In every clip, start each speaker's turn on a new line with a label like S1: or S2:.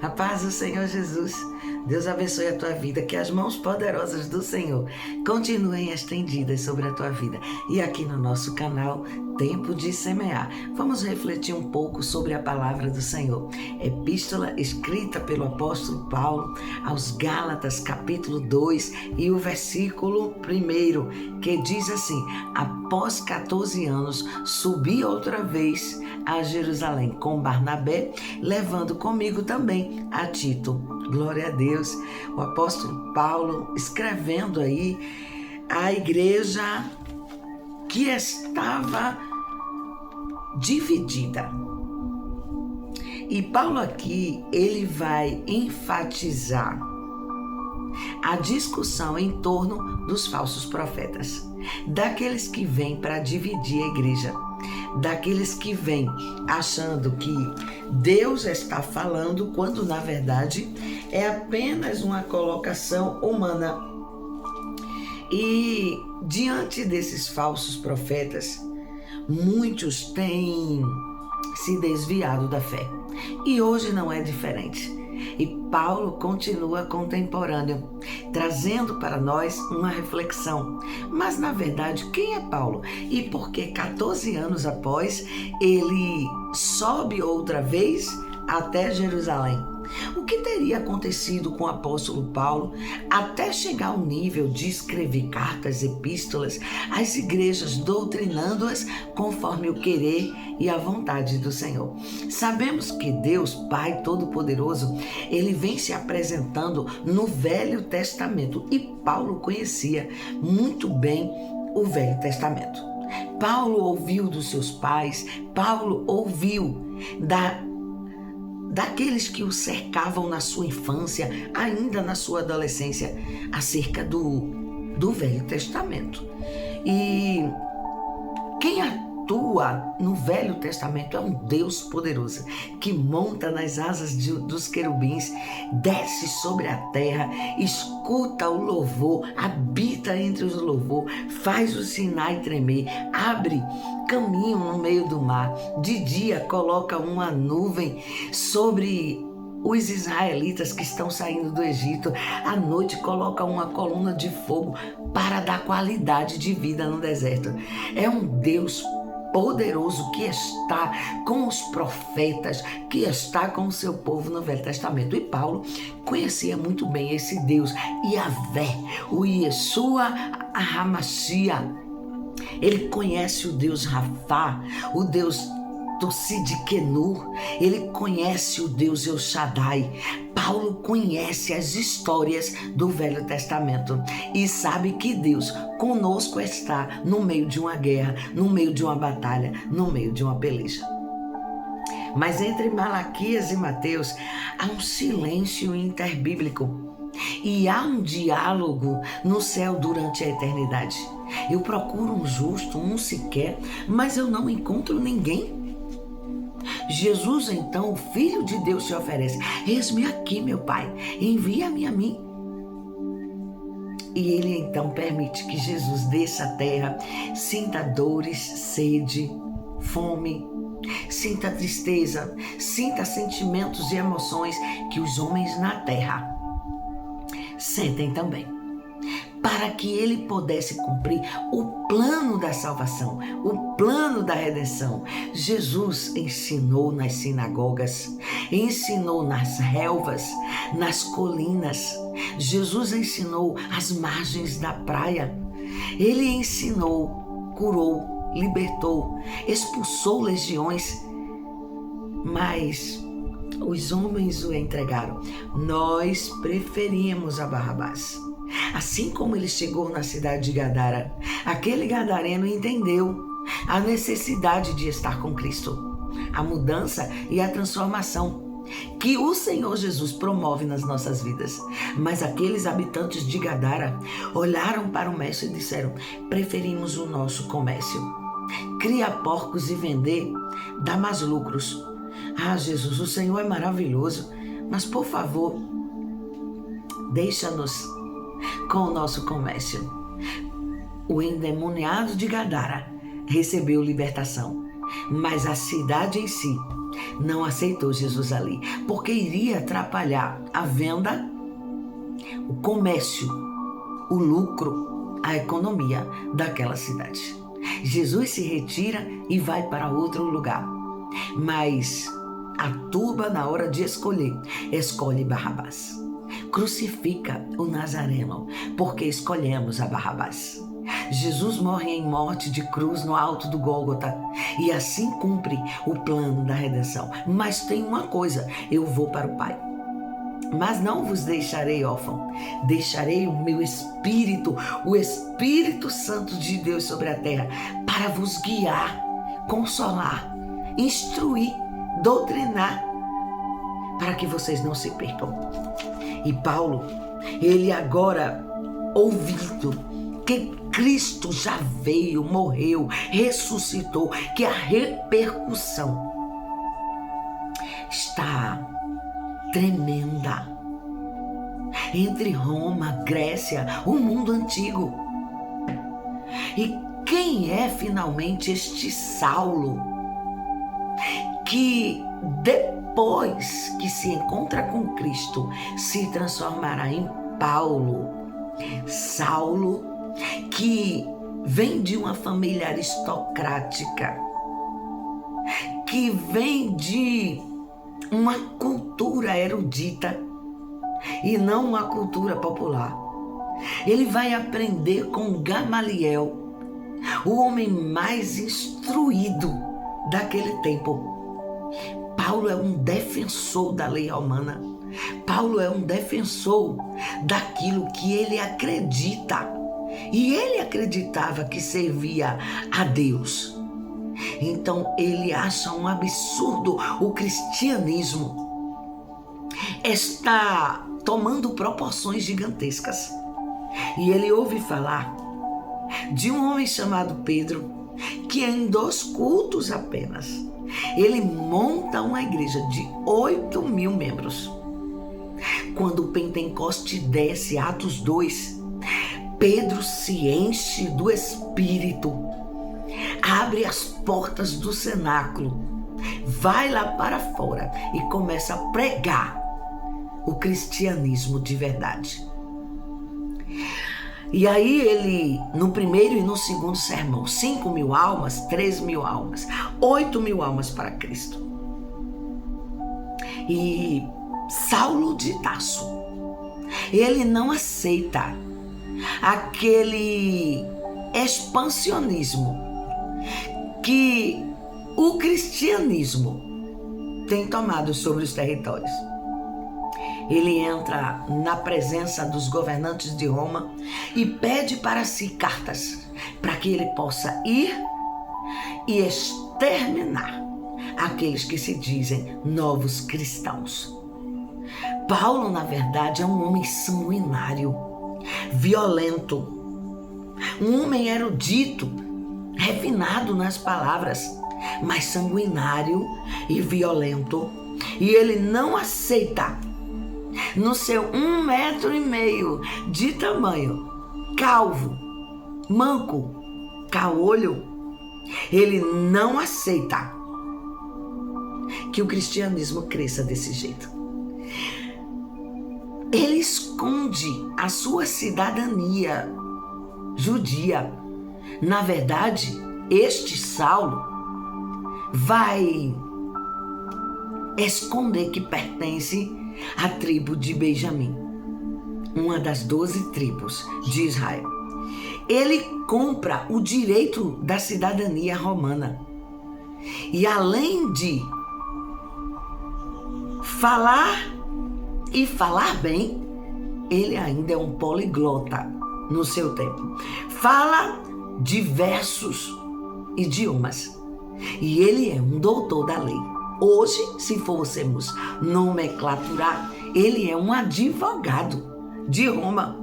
S1: A paz do Senhor Jesus. Deus abençoe a tua vida, que as mãos poderosas do Senhor continuem estendidas sobre a tua vida. E aqui no nosso canal, Tempo de Semear, vamos refletir um pouco sobre a palavra do Senhor. Epístola escrita pelo apóstolo Paulo aos Gálatas, capítulo 2, e o versículo 1, que diz assim: após 14 anos, subi outra vez a Jerusalém com Barnabé, levando comigo também a Tito. Glória a Deus. O apóstolo Paulo escrevendo aí a igreja que estava dividida. E Paulo aqui, ele vai enfatizar a discussão em torno dos falsos profetas, daqueles que vêm para dividir a igreja, daqueles que vêm achando que Deus está falando, quando na verdade é apenas uma colocação humana. E diante desses falsos profetas, muitos têm se desviado da fé. E hoje não é diferente. E Paulo continua contemporâneo, trazendo para nós uma reflexão. Mas, na verdade, quem é Paulo? E por que 14 anos após, ele sobe outra vez até Jerusalém? O que teria acontecido com o apóstolo Paulo até chegar ao nível de escrever cartas, epístolas às igrejas, doutrinando-as conforme o querer e a vontade do Senhor? Sabemos que Deus, Pai Todo-Poderoso, ele vem se apresentando no Velho Testamento, e Paulo conhecia muito bem o Velho Testamento. Paulo ouviu dos seus pais, Paulo ouviu daqueles que o cercavam na sua infância, ainda na sua adolescência, acerca do Velho Testamento. E quem atua no Velho Testamento é um Deus poderoso, que monta nas asas dos querubins, desce sobre a terra, escuta o louvor, habita entre os louvor, faz o Sinai tremer, abre caminho no meio do mar, de dia coloca uma nuvem sobre os israelitas que estão saindo do Egito, à noite coloca uma coluna de fogo para dar qualidade de vida no deserto. É um Deus poderoso que está com os profetas, que está com o seu povo no Velho Testamento. E Paulo conhecia muito bem esse Deus, Yahvé, o Yeshua HaMashiach. Ele conhece o Deus Rafá, o Deus do Sidkenu, ele conhece o Deus El Shaddai. Paulo conhece as histórias do Velho Testamento e sabe que Deus conosco está no meio de uma guerra, no meio de uma batalha, no meio de uma peleja. Mas entre Malaquias e Mateus há um silêncio interbíblico e há um diálogo no céu durante a eternidade. Eu procuro um justo, um sequer, mas eu não encontro ninguém. Jesus, então, o Filho de Deus, se oferece: eis-me aqui, meu Pai, envia-me a mim. E ele então permite que Jesus desça à terra, sinta dores, sede, fome, sinta tristeza, sinta sentimentos e emoções que os homens na terra sentem também, para que ele pudesse cumprir o plano da salvação, o plano da redenção. Jesus ensinou nas sinagogas, ensinou nas relvas, nas colinas. Jesus ensinou às margens da praia. Ele ensinou, curou, libertou, expulsou legiões, mas os homens o entregaram. Nós preferimos a Barrabás. Assim como ele chegou na cidade de Gadara, aquele gadareno entendeu a necessidade de estar com Cristo, a mudança e a transformação que o Senhor Jesus promove nas nossas vidas. Mas aqueles habitantes de Gadara olharam para o mestre e disseram: preferimos o nosso comércio. Criar porcos e vender dá mais lucros. Ah, Jesus, o Senhor é maravilhoso, mas por favor, deixa-nos com o nosso comércio. O endemoniado de Gadara recebeu libertação, mas a cidade em si não aceitou Jesus ali, porque iria atrapalhar a venda, o comércio, o lucro, a economia daquela cidade. Jesus se retira e vai para outro lugar, mas a turba, na hora de escolher, escolhe Barrabás. Crucifica o Nazareno, porque escolhemos a Barrabás. Jesus morre em morte de cruz no alto do Gólgota, e assim cumpre o plano da redenção. Mas tem uma coisa: eu vou para o Pai, mas não vos deixarei órfão, deixarei o meu Espírito, o Espírito Santo de Deus sobre a terra, para vos guiar, consolar, instruir, doutrinar, para que vocês não se percam. E Paulo, ele agora, ouvindo que Cristo já veio, morreu, ressuscitou, que a repercussão está tremenda entre Roma, Grécia, o mundo antigo. E quem é finalmente este Saulo que depois que se encontra com Cristo se transformará em Paulo? Saulo, que vem de uma família aristocrática, que vem de uma cultura erudita e não uma cultura popular. Ele vai aprender com Gamaliel, o homem mais instruído daquele tempo. Paulo é um defensor da lei romana. Paulo é um defensor daquilo que ele acredita. E ele acreditava que servia a Deus. Então ele acha um absurdo o cristianismo está tomando proporções gigantescas. E ele ouve falar de um homem chamado Pedro, que em 2 cultos apenas, ele monta uma igreja de 8.000 membros. Quando o Pentecoste desce, Atos 2, Pedro se enche do Espírito, abre as portas do cenáculo, vai lá para fora e começa a pregar o cristianismo de verdade. E aí ele, no primeiro e no segundo sermão, 5.000 almas, 3.000 almas, 8.000 almas para Cristo. E Saulo de Tarso, ele não aceita aquele expansionismo que o cristianismo tem tomado sobre os territórios. Ele entra na presença dos governantes de Roma e pede para si cartas para que ele possa ir e exterminar aqueles que se dizem novos cristãos. Paulo, na verdade, é um homem sanguinário, violento, um homem erudito, refinado nas palavras, mas sanguinário e violento. E ele não aceita, no seu 1,5 metro de tamanho, calvo, manco, caolho, ele não aceita que o cristianismo cresça desse jeito. Ele esconde a sua cidadania judia. Na verdade, este Saulo vai esconder que pertence à tribo de Benjamim, uma das 12 tribos de Israel. Ele compra o direito da cidadania romana. E além de falar e falar bem, ele ainda é um poliglota no seu tempo. Fala diversos idiomas. E ele é um doutor da lei. Hoje, se fôssemos nomenclaturar, ele é um advogado de Roma.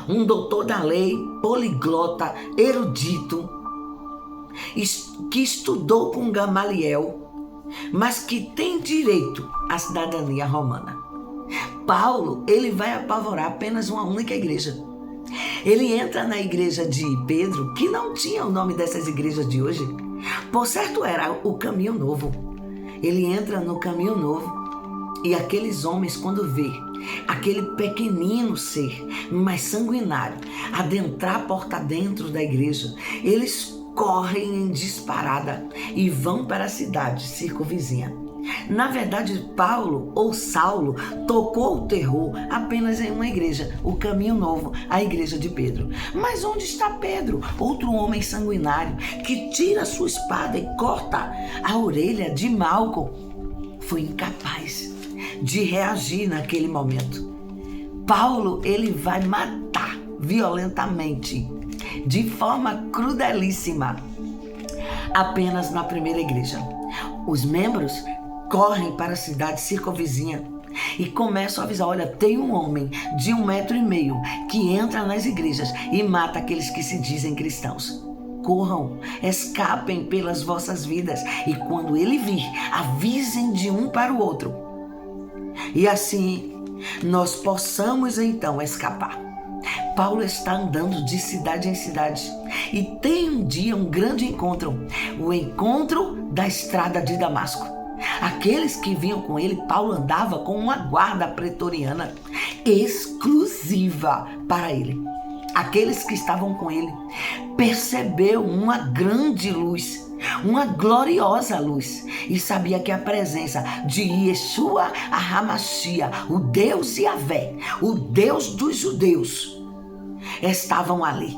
S1: Um doutor da lei, poliglota, erudito, que estudou com Gamaliel, mas que tem direito à cidadania romana. Paulo, ele vai apavorar apenas uma única igreja. Ele entra na igreja de Pedro, que não tinha o nome dessas igrejas de hoje. Por certo, era o Caminho Novo. ele entra no caminho novo e aqueles homens, quando vê aquele pequenino ser, mas sanguinário, adentrar a porta dentro da igreja, eles correm em disparada e vão para a cidade circunvizinha. Na verdade, Paulo ou Saulo tocou o terror apenas em uma igreja, o Caminho Novo, a igreja de Pedro. Mas onde está Pedro, outro homem sanguinário, que tira sua espada e corta a orelha de Malco? Foi incapaz de reagir naquele momento. Paulo, ele vai matar violentamente, de forma crudelíssima, apenas na primeira igreja. Os membros correm para a cidade circunvizinha e começam a avisar: olha, tem um homem de 1,5 metro que entra nas igrejas e mata aqueles que se dizem cristãos. Corram, escapem pelas vossas vidas, e quando ele vir, avisem de um para o outro. E assim nós possamos então escapar. Paulo está andando de cidade em cidade e tem um dia um grande encontro, o encontro da estrada de Damasco. Aqueles que vinham com ele, Paulo andava com uma guarda pretoriana exclusiva para ele. Aqueles que estavam com ele percebeu uma grande luz, uma gloriosa luz, e sabia que a presença de Yeshua HaMashiach, o Deus Yahvé, o Deus dos judeus, estavam ali.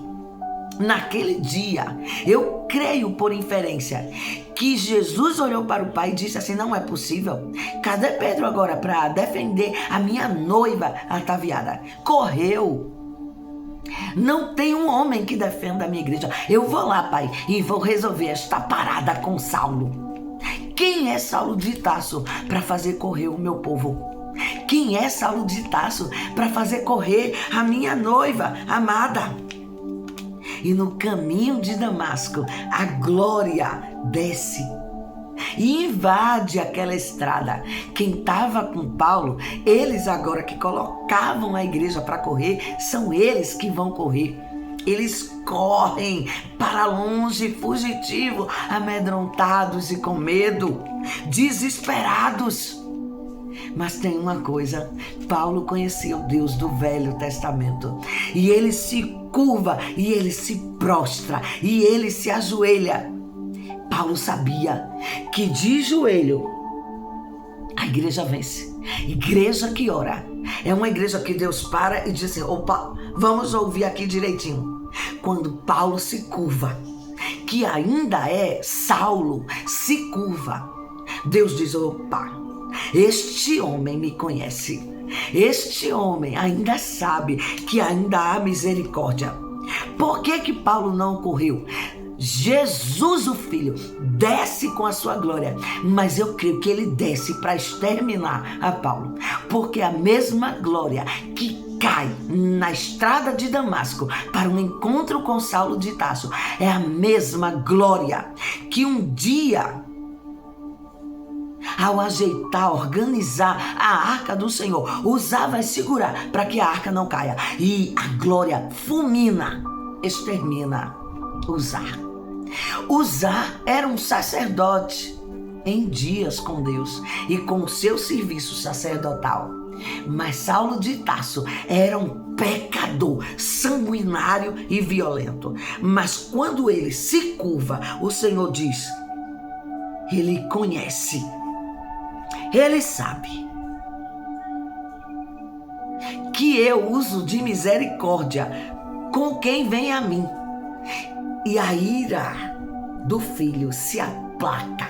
S1: Naquele dia, eu creio por inferência que Jesus olhou para o Pai e disse assim: não é possível. Cadê Pedro agora para defender a minha noiva ataviada? Correu. Não tem um homem que defenda a minha igreja. Eu vou lá, Pai, e vou resolver esta parada com Saulo. Quem é Saulo de Tarso para fazer correr o meu povo? Quem é Saulo de Tarso para fazer correr a minha noiva amada? E no caminho de Damasco, a glória desce e invade aquela estrada. Quem estava com Paulo, eles agora que colocavam a igreja para correr, são eles que vão correr. Eles correm para longe, fugitivo, amedrontados e com medo, desesperados. Mas tem uma coisa: Paulo conhecia o Deus do Velho Testamento, e ele se curva, e ele se prostra, e ele se ajoelha. Paulo sabia que de joelho a igreja vence. Igreja que ora é uma igreja que Deus para e diz assim: opa, vamos ouvir aqui direitinho. Quando Paulo se curva, que ainda é Saulo, se curva, Deus diz: opa, este homem me conhece. Este homem ainda sabe que ainda há misericórdia. Por que Paulo não correu? Jesus, o Filho, desce com a sua glória, mas eu creio que ele desce para exterminar a Paulo, porque a mesma glória que cai na estrada de Damasco para um encontro com Saulo de Tarso é a mesma glória que um dia, ao ajeitar, organizar a arca do Senhor, usava e segurar para que a arca não caia. E a glória fulmina, extermina Uzá. Uzá era um sacerdote em dias com Deus e com o seu serviço sacerdotal. Mas Saulo de Tarso era um pecador sanguinário e violento. Mas quando ele se curva, o Senhor diz: ele conhece. Ele sabe que eu uso de misericórdia com quem vem a mim. E a ira do filho se aplaca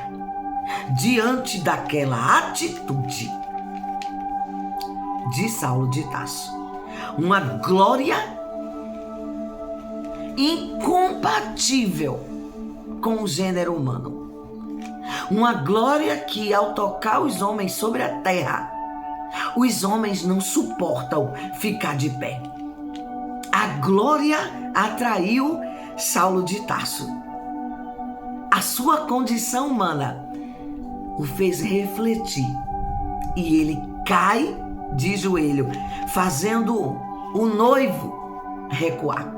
S1: diante daquela atitude de Saulo de Tarso. Uma glória incompatível com o gênero humano. Uma glória que, ao tocar os homens sobre a terra, os homens não suportam ficar de pé. A glória atraiu Saulo de Tarso. A sua condição humana o fez refletir e ele cai de joelho, fazendo o noivo recuar.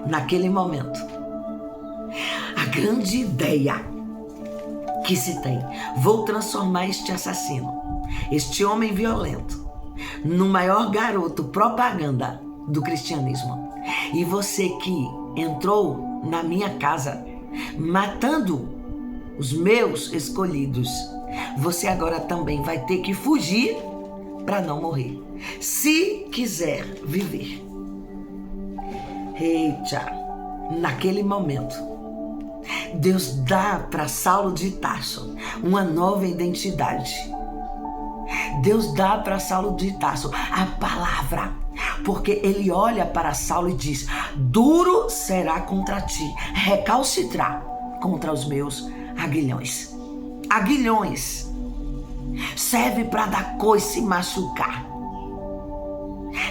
S1: Naquele momento, a grande ideia que se tem. Vou transformar este assassino, este homem violento, no maior garoto propaganda do cristianismo. E você que entrou na minha casa matando os meus escolhidos, você agora também vai ter que fugir para não morrer, se quiser viver. Eita, naquele momento, Deus dá para Saulo de Tarso uma nova identidade. Deus dá para Saulo de Tarso a palavra, porque ele olha para Saulo e diz: duro será contra ti, recalcitrar contra os meus aguilhões. Aguilhões serve para dar coice e machucar.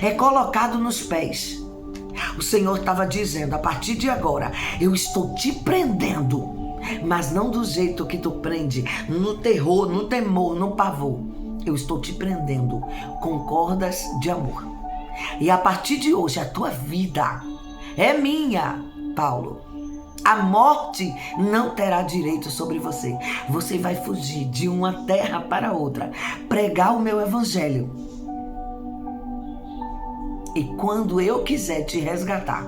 S1: É colocado nos pés. O Senhor estava dizendo: a partir de agora eu estou te prendendo, mas não do jeito que tu prende, no terror, no temor, no pavor. Eu estou te prendendo com cordas de amor. E a partir de hoje a tua vida é minha, Paulo. A morte não terá direito sobre você. Você vai fugir de uma terra para outra, pregar o meu evangelho. E quando eu quiser te resgatar,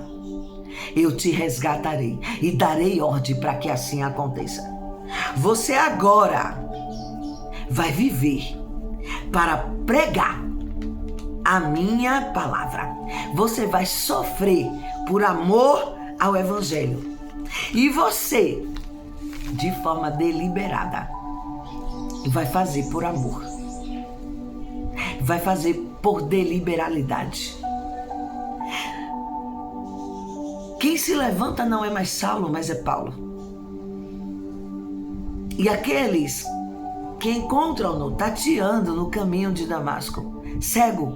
S1: eu te resgatarei e darei ordem para que assim aconteça. Você agora vai viver para pregar a minha palavra. Você vai sofrer por amor ao evangelho. E você, de forma deliberada, vai fazer por amor. Vai fazer por deliberalidade. Quem se levanta não é mais Saulo, mas é Paulo. E aqueles que encontram-no tateando no caminho de Damasco, cego,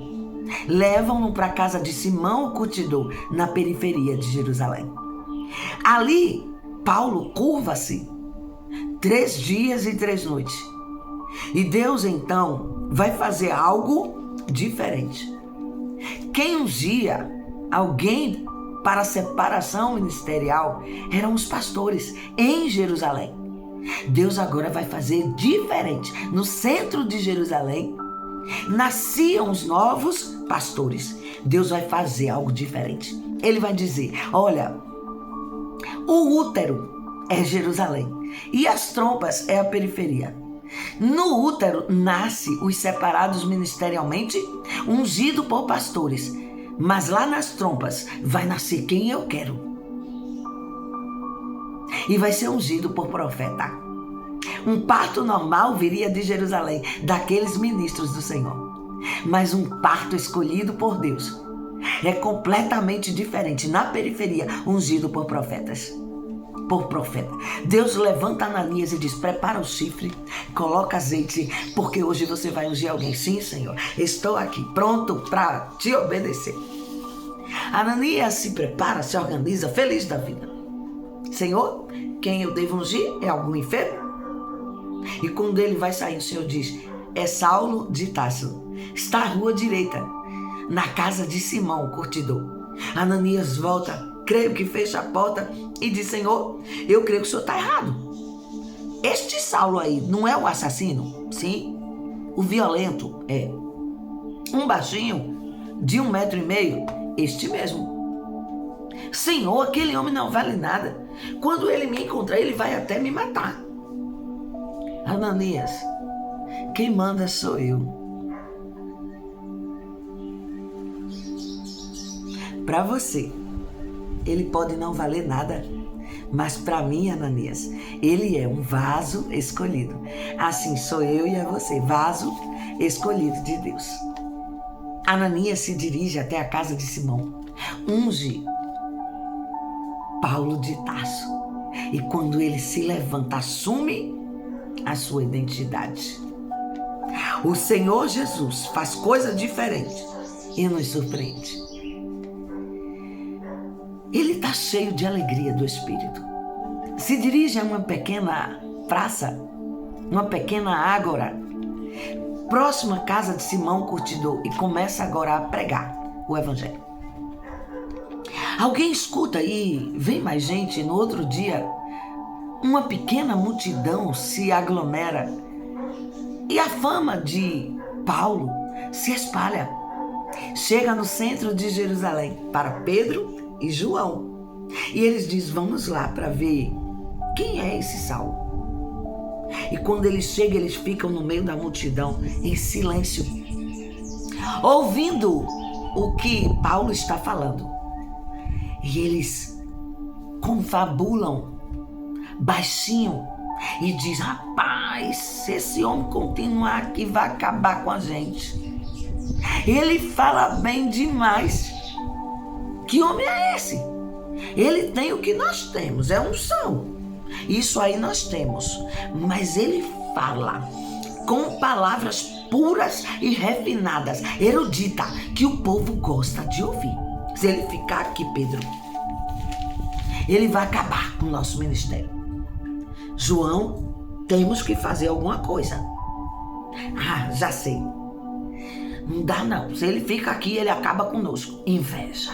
S1: levam-no para a casa de Simão o curtidor, na periferia de Jerusalém. Ali, Paulo curva-se 3 dias e 3 noites. E Deus, então, vai fazer algo diferente. Quem ungia alguém para a separação ministerial eram os pastores em Jerusalém. Deus agora vai fazer diferente. No centro de Jerusalém, nasciam os novos pastores. Deus vai fazer algo diferente. Ele vai dizer: olha, o útero é Jerusalém e as trompas é a periferia. No útero nasce os separados ministerialmente, ungido por pastores. Mas lá nas trompas vai nascer quem eu quero. E vai ser ungido por profeta. Um parto normal viria de Jerusalém, daqueles ministros do Senhor. Mas um parto escolhido por Deus é completamente diferente, na periferia, ungido por profetas. Por profeta. Deus levanta Ananias e diz: prepara o chifre, coloca azeite, porque hoje você vai ungir alguém. Sim, Senhor, estou aqui, pronto para te obedecer. Ananias se prepara, se organiza, feliz da vida. Senhor, quem eu devo ungir? É algum enfermo? E quando ele vai sair, o Senhor diz: é Saulo de Tarso, está à rua direita, na casa de Simão, o curtidor. Ananias volta, creio que fecha a porta e diz: Senhor, eu creio que o Senhor está errado. Este Saulo aí não é o assassino? Sim. O violento é. Um baixinho de 1,5 metro, este mesmo. Senhor, aquele homem não vale nada. Quando ele me encontrar, ele vai até me matar. Ananias, quem manda sou eu. Para você, ele pode não valer nada, mas para mim, Ananias, ele é um vaso escolhido. Assim sou eu e é você, vaso escolhido de Deus. Ananias se dirige até a casa de Simão, unge Paulo de Tarso. E quando ele se levanta, assume a sua identidade. O Senhor Jesus faz coisa diferente e nos surpreende. Ele está cheio de alegria do Espírito. Se dirige a uma pequena praça, uma pequena ágora, próxima à casa de Simão Curtidor, e começa agora a pregar o Evangelho. Alguém escuta e vem mais gente. No outro dia, uma pequena multidão se aglomera e a fama de Paulo se espalha. Chega no centro de Jerusalém para Pedro e João. E eles dizem, vamos lá para ver quem é esse Saulo. E quando eles chegam, eles ficam no meio da multidão, em silêncio, ouvindo o que Paulo está falando. E eles confabulam baixinho e diz, rapaz, se esse homem continuar aqui, vai acabar com a gente. Ele fala bem demais. Que homem é esse? Ele tem o que nós temos, é unção. Isso aí nós temos. Mas ele fala com palavras puras e refinadas, erudita, que o povo gosta de ouvir. Se ele ficar aqui, Pedro, ele vai acabar com o nosso ministério. João, temos que fazer alguma coisa. Ah, já sei. Não dá não. Se ele fica aqui, ele acaba conosco. Inveja.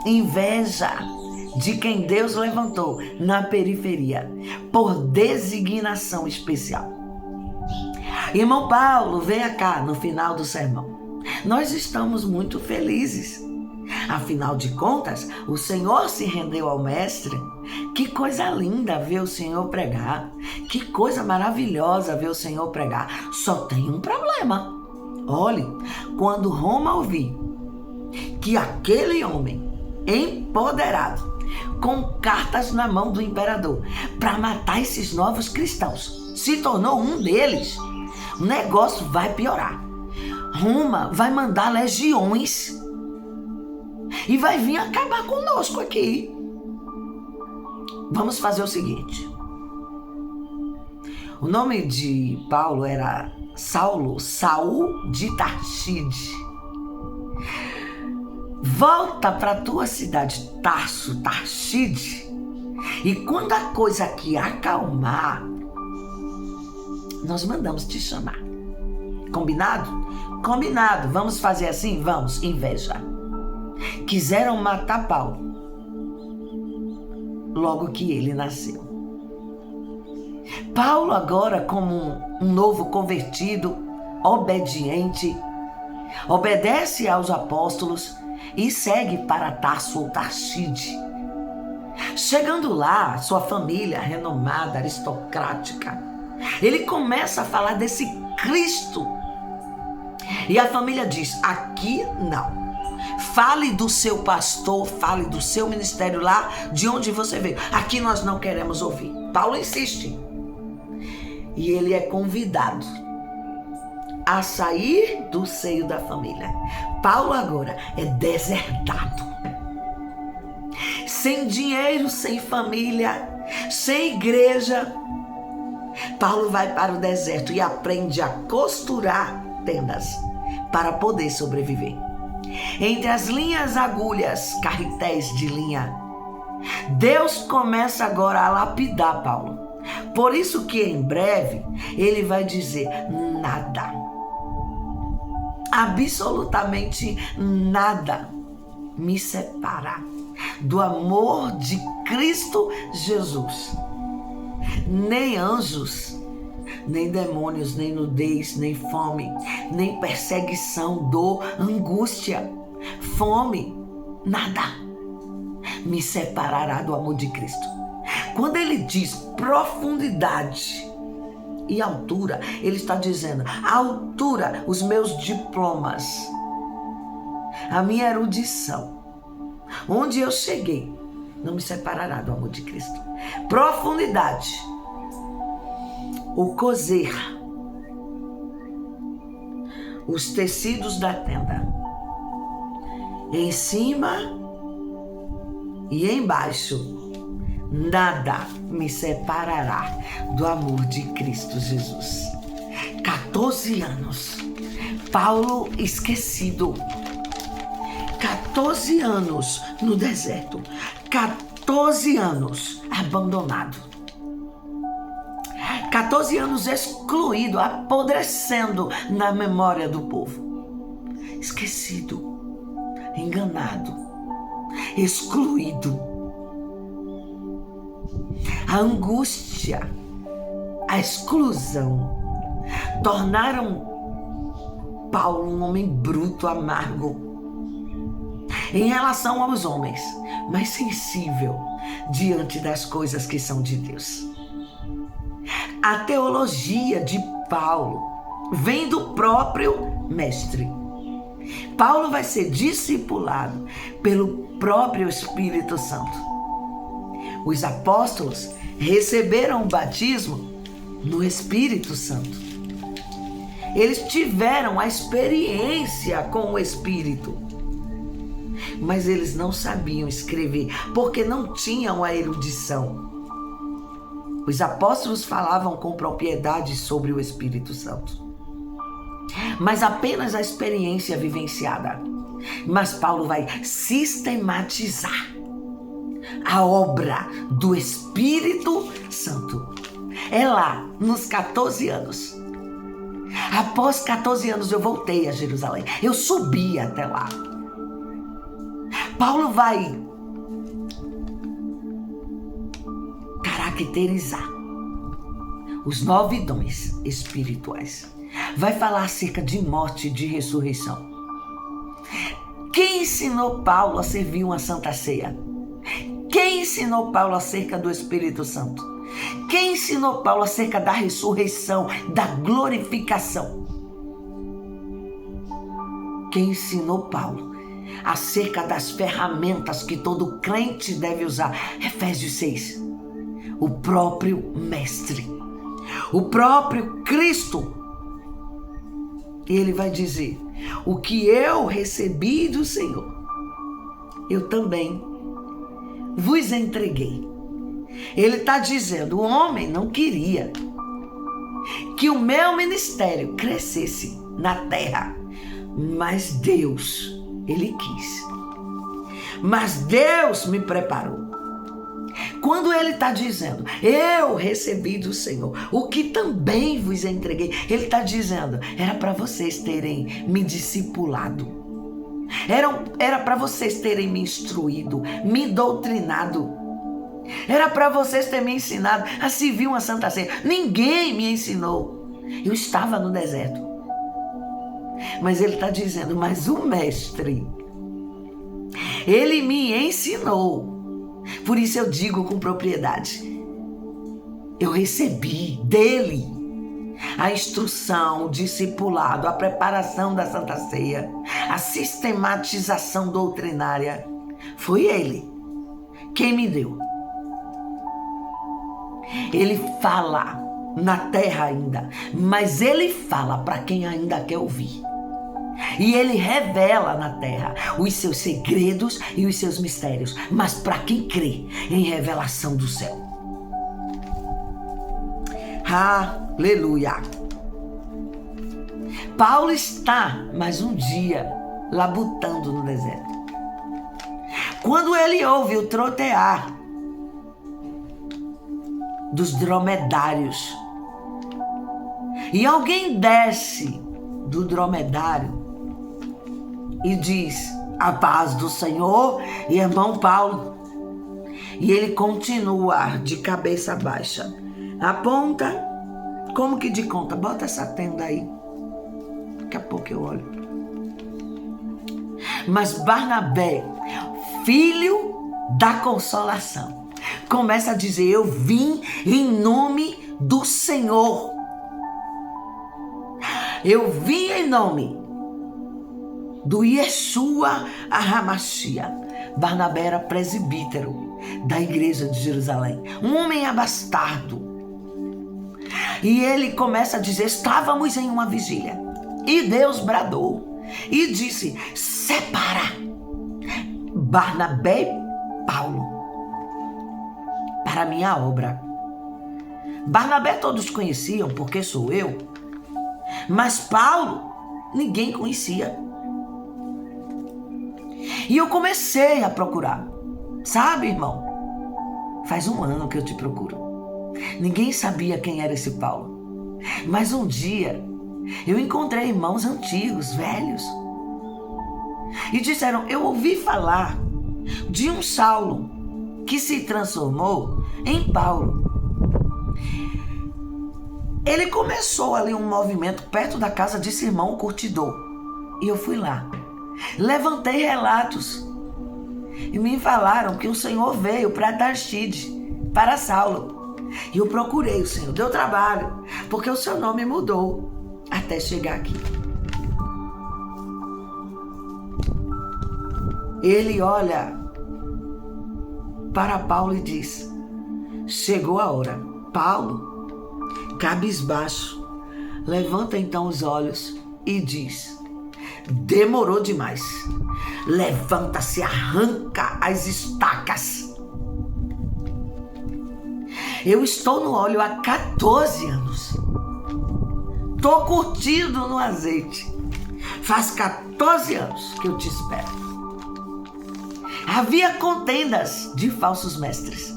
S1: Inveja de quem Deus levantou na periferia, por designação especial. Irmão Paulo, venha cá no final do sermão. Nós estamos muito felizes. Afinal de contas, o Senhor se rendeu ao Mestre. Que coisa linda ver o Senhor pregar. Que coisa maravilhosa ver o Senhor pregar. Só tem um problema. Olhe, quando Roma ouvir que aquele homem empoderado, com cartas na mão do imperador, para matar esses novos cristãos, se tornou um deles, o negócio vai piorar. Roma vai mandar legiões e vai vir acabar conosco aqui. Vamos fazer o seguinte. O nome de Paulo era Saulo, Saul de Tarside. Volta para tua cidade, Tarso, Tarside, e quando a coisa aqui acalmar, nós mandamos te chamar. Combinado? Combinado. Vamos fazer assim? Vamos. Inveja. Quiseram matar Paulo logo que ele nasceu. Paulo agora, como um novo convertido, obediente, obedece aos apóstolos e segue para Tarso ou Tarside. Chegando lá, sua família renomada, aristocrática, ele começa a falar desse Cristo. E a família diz, aqui não. Fale do seu pastor, fale do seu ministério lá, de onde você veio. Aqui nós não queremos ouvir. Paulo insiste. E ele é convidado a sair do seio da família. Paulo agora é desertado. Sem dinheiro, sem família, sem igreja. Paulo vai para o deserto e aprende a costurar tendas para poder sobreviver. Entre as linhas agulhas, carretéis de linha, Deus começa agora a lapidar Paulo. Por isso que em breve ele vai dizer nada. Absolutamente nada me separa do amor de Cristo Jesus. Nem anjos, nem demônios, nem nudez, nem fome, nem perseguição, dor, angústia, fome, nada me separará do amor de Cristo. Quando ele diz profundidade e altura, ele está dizendo a altura, os meus diplomas, a minha erudição, onde eu cheguei, não me separará do amor de Cristo. Profundidade, o coser, os tecidos da tenda, em cima e embaixo, nada me separará do amor de Cristo Jesus. 14 anos, Paulo esquecido. 14 anos no deserto. 14 anos abandonado. 14 anos excluído, apodrecendo na memória do povo. Esquecido, enganado, excluído. a angústia, a exclusão tornaram Paulo um homem bruto, amargo em relação aos homens, mas sensível diante das coisas que são de Deus. A teologia de Paulo vem do próprio mestre. Paulo vai ser discipulado pelo próprio Espírito Santo. Os apóstolos receberam o batismo no Espírito Santo. Eles tiveram a experiência com o Espírito, mas eles não sabiam escrever, porque não tinham a erudição. Os apóstolos falavam com propriedade sobre o Espírito Santo, mas apenas a experiência vivenciada. Mas Paulo vai sistematizar a obra do Espírito Santo. É lá, nos 14 anos. Após 14 anos eu voltei a Jerusalém. Eu subi até lá. Paulo vai caracterizar os 9 dons espirituais. Vai falar acerca de morte e de ressurreição. Quem ensinou Paulo a servir uma Santa Ceia? Quem ensinou Paulo acerca do Espírito Santo? Quem ensinou Paulo acerca da ressurreição, da glorificação? Quem ensinou Paulo acerca das ferramentas que todo crente deve usar? Efésios 6. O próprio Mestre, o próprio Cristo. E ele vai dizer: o que eu recebi do Senhor, eu também vos entreguei. Ele está dizendo: o homem não queria que o meu ministério crescesse na terra, mas Deus, Ele quis. Mas Deus me preparou. Quando ele está dizendo: eu recebi do Senhor o que também vos entreguei, ele está dizendo: era para vocês terem me discipulado, era para vocês terem me instruído, me doutrinado, era para vocês terem me ensinado a servir uma Santa Ceia. Ninguém me ensinou. Eu estava no deserto. Mas ele está dizendo: mas o Mestre, ele me ensinou. Por isso eu digo com propriedade: eu recebi dele a instrução, o discipulado, a preparação da Santa Ceia, a sistematização doutrinária. Foi ele quem me deu. Ele fala na terra ainda, mas ele fala para quem ainda quer ouvir. E ele revela na terra os seus segredos e os seus mistérios, mas para quem crê em revelação do céu. Aleluia! Paulo está mais um dia labutando no deserto. Quando ele ouve o trotear dos dromedários e alguém desce do dromedário e diz: a paz do Senhor, irmão Paulo. E ele continua de cabeça baixa. Aponta. Como que de conta? Bota essa tenda aí. Daqui a pouco eu olho. Mas Barnabé, filho da consolação, começa a dizer: eu vim em nome do Senhor. Eu vim em nome do Yeshua HaMashiach. Barnabé era presbítero da igreja de Jerusalém, um homem abastado. E ele começa a dizer: estávamos em uma vigília e Deus bradou e disse: separa Barnabé e Paulo para a minha obra. Barnabé todos conheciam, porque sou eu, mas Paulo ninguém conhecia. E eu comecei a procurar. Sabe, irmão? Faz um ano que eu te procuro. Ninguém sabia quem era esse Paulo. Mas um dia eu encontrei irmãos antigos, velhos. E disseram: eu ouvi falar de um Saulo que se transformou em Paulo. Ele começou ali um movimento perto da casa desse irmão curtidor. E eu fui lá. Levantei relatos. E me falaram que o Senhor veio para Tarstide, para Saulo. E eu procurei o Senhor. Deu trabalho, porque o seu nome mudou até chegar aqui. Ele olha para Paulo e diz: chegou a hora. Paulo, cabisbaixo, levanta então os olhos e diz: demorou demais. Levanta-se, arranca as estacas. Eu estou no óleo há 14 anos. Estou curtido no azeite. Faz 14 anos que eu te espero. Havia contendas de falsos mestres.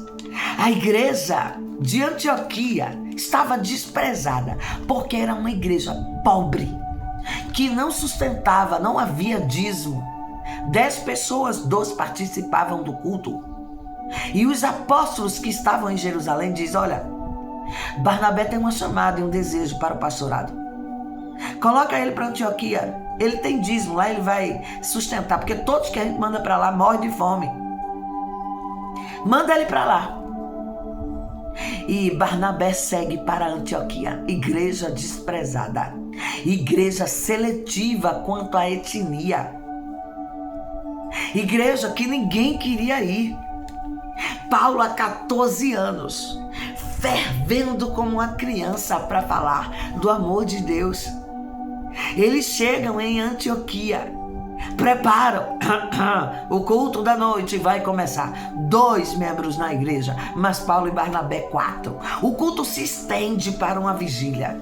S1: A igreja de Antioquia estava desprezada, porque era uma igreja pobre, que não sustentava, não havia dízimo. 10 pessoas, 12 participavam do culto. E os apóstolos que estavam em Jerusalém dizem: olha, Barnabé tem uma chamada e um desejo para o pastorado. Coloca ele para Antioquia. Ele tem dízimo, lá ele vai sustentar, porque todos que a gente manda para lá morrem de fome. Manda ele para lá. E Barnabé segue para Antioquia, igreja desprezada, igreja seletiva quanto à etnia, igreja que ninguém queria ir. Paulo, há 14 anos, fervendo como uma criança para falar do amor de Deus. Eles chegam em Antioquia, preparam, o culto da noite vai começar. 2 membros na igreja, mas Paulo e Barnabé 4. O culto se estende para uma vigília.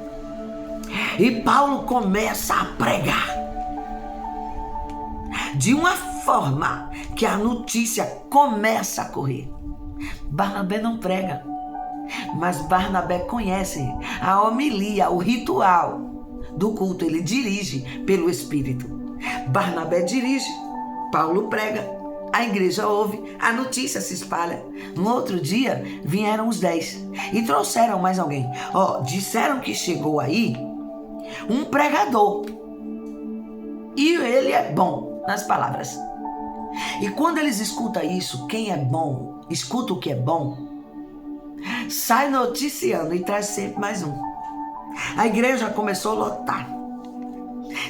S1: E Paulo começa a pregar de uma forma que a notícia começa a correr. Barnabé não prega, mas Barnabé conhece a homilia, o ritual do culto. Ele dirige pelo Espírito. Barnabé dirige, Paulo prega, a igreja ouve, a notícia se espalha. No outro dia vieram os 10 e trouxeram mais alguém. Disseram que chegou aí um pregador e ele é bom nas palavras. E quando eles escutam isso, quem é bom, escuta o que é bom, sai noticiando e traz sempre mais um. A igreja começou a lotar.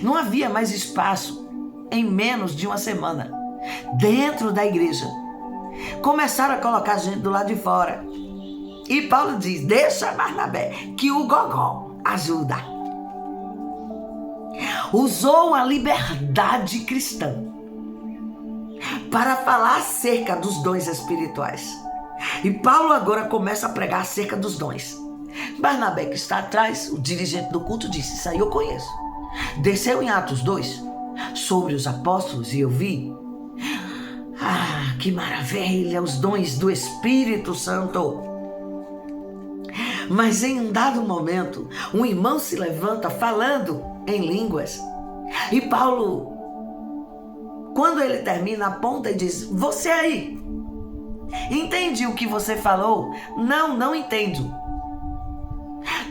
S1: Não havia mais espaço em menos de uma semana dentro da igreja. Começaram a colocar gente do lado de fora. E Paulo diz: deixa Barnabé, que o gogó ajuda. Usou a liberdade cristã para falar acerca dos dons espirituais. E Paulo agora começa a pregar acerca dos dons. Barnabé, que está atrás, o dirigente do culto, disse: isso aí eu conheço. Desceu em Atos 2 sobre os apóstolos e eu vi. Que maravilha, os dons do Espírito Santo. Mas em um dado momento, um irmão se levanta falando em línguas. E Paulo, quando ele termina, aponta e diz: você aí, entende o que você falou? Não entendo.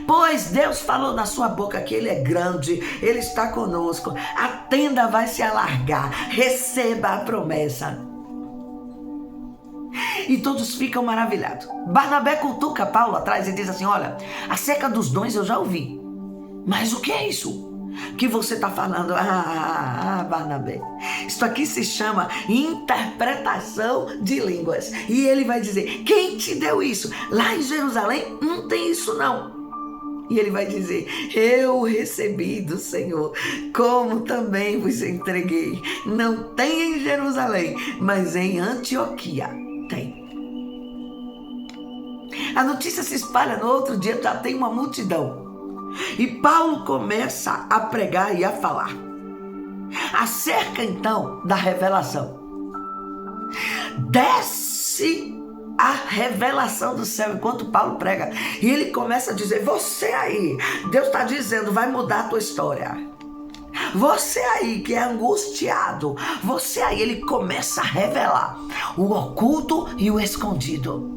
S1: Pois Deus falou na sua boca que Ele é grande, Ele está conosco, a tenda vai se alargar, receba a promessa. E todos ficam maravilhados. Barnabé cutuca Paulo atrás e diz assim: olha, acerca dos dons eu já ouvi, mas o que é isso que você está falando? Barnabé, isso aqui se chama interpretação de línguas. E ele vai dizer: quem te deu isso? Lá em Jerusalém não tem isso não. E ele vai dizer: eu recebi do Senhor, como também vos entreguei. Não tem em Jerusalém, mas em Antioquia tem. A notícia se espalha, no outro dia já tem uma multidão. E Paulo começa a pregar e a falar acerca então da revelação. Desce a revelação do céu enquanto Paulo prega. E ele começa a dizer: você aí, Deus está dizendo, vai mudar a tua história. Você aí que é angustiado, você aí, ele começa a revelar o oculto e o escondido.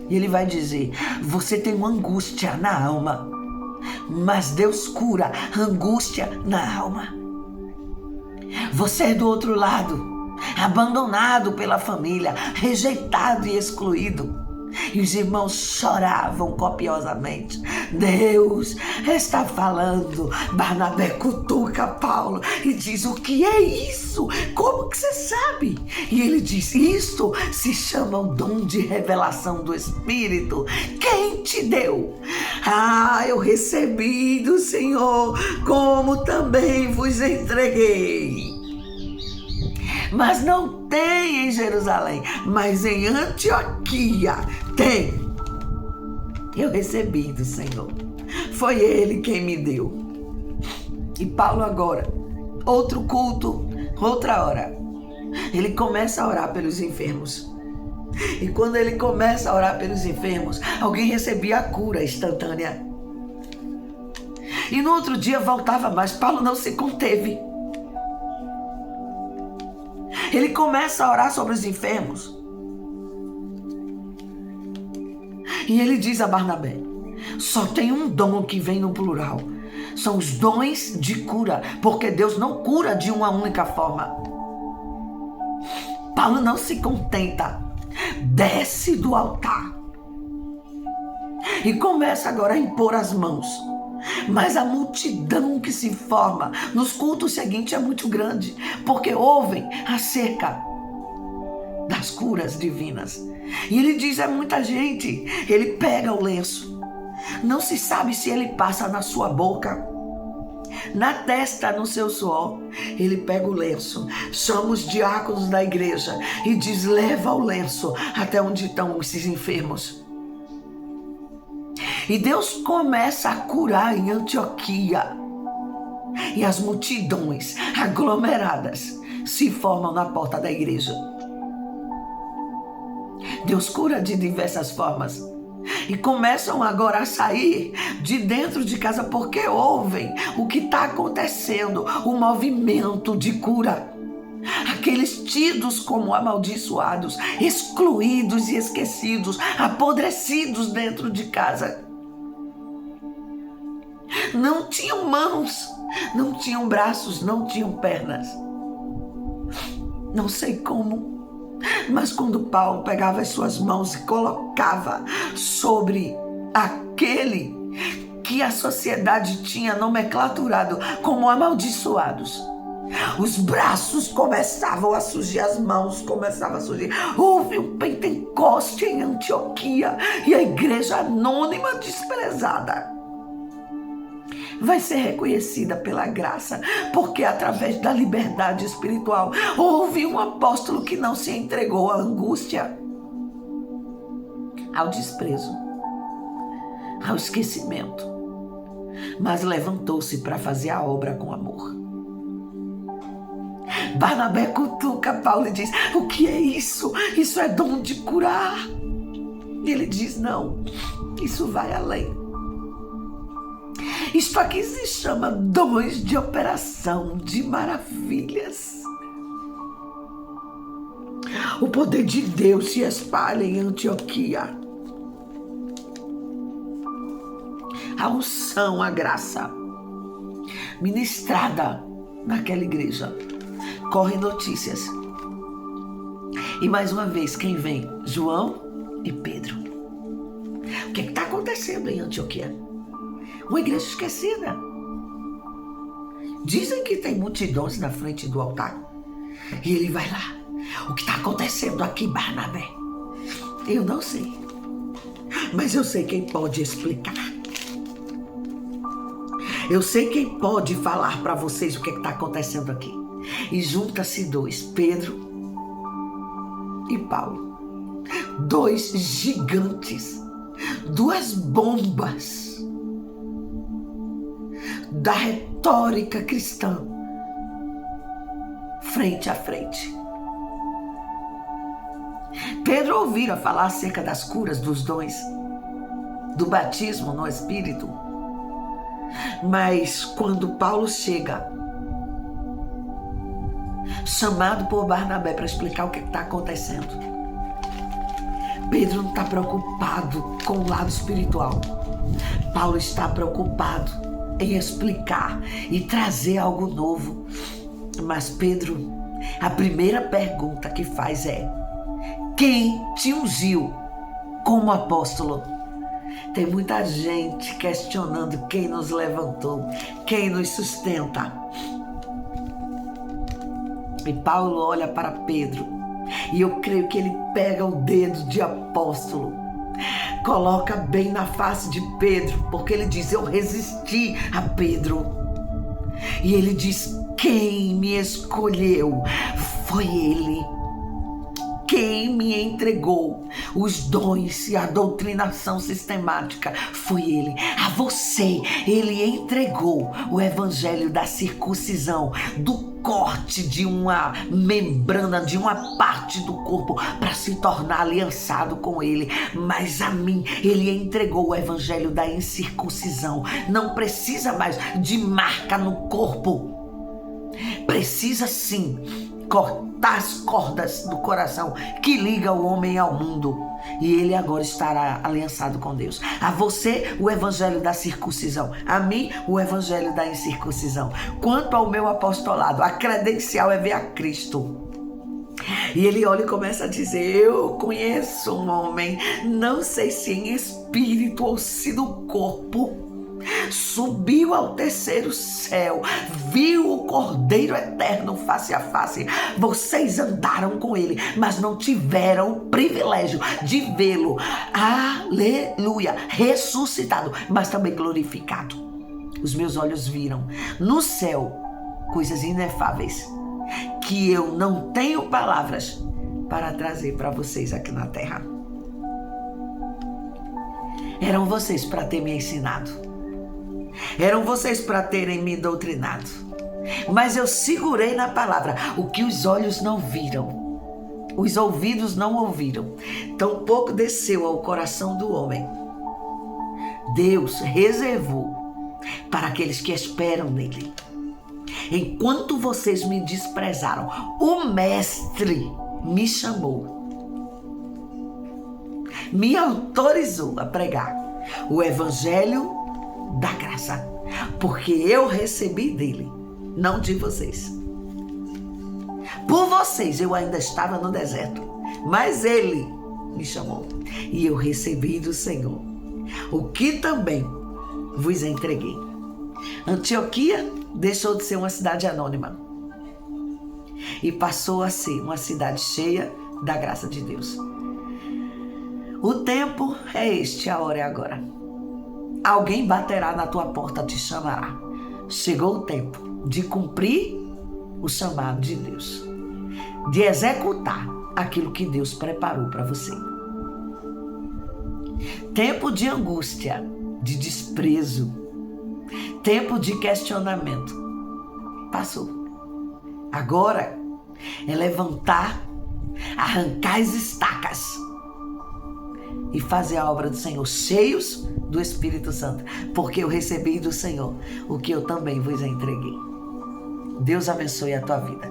S1: E ele vai dizer: você tem uma angústia na alma, mas Deus cura a angústia na alma. Você é do outro lado, abandonado pela família, rejeitado e excluído. E os irmãos choravam copiosamente. Deus está falando. Barnabé cutuca Paulo e diz: o que é isso? Como que você sabe? E ele diz: isto se chama o dom de revelação do Espírito. Quem te deu? Eu recebi do Senhor, como também vos entreguei. Mas não tem em Jerusalém, mas em Antioquia tem. Eu recebi do Senhor. Foi Ele quem me deu. E Paulo agora, outro culto, outra hora, ele começa a orar pelos enfermos. E quando ele começa a orar pelos enfermos, alguém recebia a cura instantânea. E no outro dia voltava mais. Paulo não se conteve. Ele começa a orar sobre os enfermos. E ele diz a Barnabé: só tem um dom que vem no plural. São os dons de cura, porque Deus não cura de uma única forma. Paulo não se contenta. Desce do altar. E começa agora a impor as mãos. Mas a multidão que se forma nos cultos seguintes é muito grande, porque ouvem acerca das curas divinas. E ele diz: é muita gente. Ele pega o lenço. Não se sabe se ele passa na sua boca, na testa, no seu suor. Ele pega o lenço, chama os diáconos da igreja e diz: leva o lenço até onde estão esses enfermos. E Deus começa a curar em Antioquia. E as multidões aglomeradas se formam na porta da igreja. Deus cura de diversas formas. E começam agora a sair de dentro de casa porque ouvem o que está acontecendo, o movimento de cura. Aqueles tidos como amaldiçoados, excluídos e esquecidos, apodrecidos dentro de casa. Não tinham mãos, não tinham braços, não tinham pernas. Não sei como, mas quando Paulo pegava as suas mãos e colocava sobre aquele que a sociedade tinha nomenclaturado como amaldiçoados, os braços começavam a surgir, as mãos começavam a surgir. Houve um Pentecoste em Antioquia e a igreja anônima desprezada vai ser reconhecida pela graça, porque através da liberdade espiritual houve um apóstolo que não se entregou à angústia, ao desprezo, ao esquecimento, mas levantou-se para fazer a obra com amor. Barnabé cutuca Paulo e diz: o que é isso? Isso é dom de curar. E ele diz: não, isso vai além. Isto aqui se chama dons de operação de maravilhas. O poder de Deus se espalha em Antioquia. A unção, a graça ministrada naquela igreja. Correm notícias. E mais uma vez, quem vem? João e Pedro. O que está acontecendo em Antioquia? Uma igreja esquecida. Dizem que tem multidões na frente do altar. E ele vai lá. O que está acontecendo aqui, Barnabé? Eu não sei. Mas eu sei quem pode explicar. Eu sei quem pode falar para vocês o que está acontecendo aqui. E junta-se dois, Pedro e Paulo. Dois gigantes. Duas bombas da retórica cristã, frente a frente. Pedro ouvira falar acerca das curas, dos dons, do batismo no Espírito. Mas quando Paulo chega, chamado por Barnabé para explicar o que está acontecendo, Pedro não está preocupado com o lado espiritual. Paulo está preocupado em explicar e trazer algo novo. Mas Pedro, a primeira pergunta que faz é: quem te ungiu como apóstolo? Tem muita gente questionando quem nos levantou, quem nos sustenta. E Paulo olha para Pedro, e eu creio que ele pega o dedo de apóstolo, coloca bem na face de Pedro, porque ele diz: eu resisti a Pedro. E ele diz: quem me escolheu foi ele. Quem me entregou os dons e a doutrinação sistemática foi ele. A você, ele entregou o evangelho da circuncisão, do corte de uma membrana, de uma parte do corpo, para se tornar aliançado com ele. Mas a mim, ele entregou o evangelho da incircuncisão. Não precisa mais de marca no corpo. Precisa sim cortar as cordas do coração que liga o homem ao mundo, e ele agora estará aliançado com Deus. A você, o evangelho da circuncisão; a mim, o evangelho da incircuncisão. Quanto ao meu apostolado, a credencial é ver a Cristo. E ele olha e começa a dizer: eu conheço um homem, não sei se em espírito ou se no corpo, subiu ao terceiro céu, viu o Cordeiro Eterno face a face. Vocês andaram com ele, mas não tiveram o privilégio de vê-lo, aleluia, ressuscitado, mas também glorificado. Os meus olhos viram no céu coisas inefáveis que eu não tenho palavras para trazer para vocês aqui na terra. Eram vocês para ter me ensinado. Eram vocês para terem me doutrinado. Mas eu segurei na palavra o que os olhos não viram, os ouvidos não ouviram, tampouco desceu ao coração do homem. Deus reservou para aqueles que esperam nele. Enquanto vocês me desprezaram, o Mestre me chamou, me autorizou a pregar o evangelho da graça, porque eu recebi dele, não de vocês. Por vocês eu ainda estava no deserto, mas ele me chamou e eu recebi do Senhor o que também vos entreguei. Antioquia deixou de ser uma cidade anônima e passou a ser uma cidade cheia da graça de Deus. O tempo é este, a hora é agora. Alguém baterá na tua porta, te chamará. Chegou o tempo de cumprir o chamado de Deus, de executar aquilo que Deus preparou para você. Tempo de angústia, de desprezo, tempo de questionamento passou. Agora é levantar, arrancar as estacas e fazer a obra do Senhor, cheios do Espírito Santo, porque eu recebi do Senhor o que eu também vos entreguei. Deus abençoe a tua vida.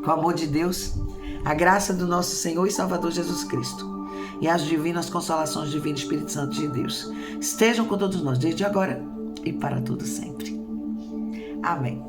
S1: Com o amor de Deus, a graça do nosso Senhor e Salvador Jesus Cristo e as divinas consolações do Divino Espírito Santo de Deus estejam com todos nós, desde agora e para todo sempre. Amém.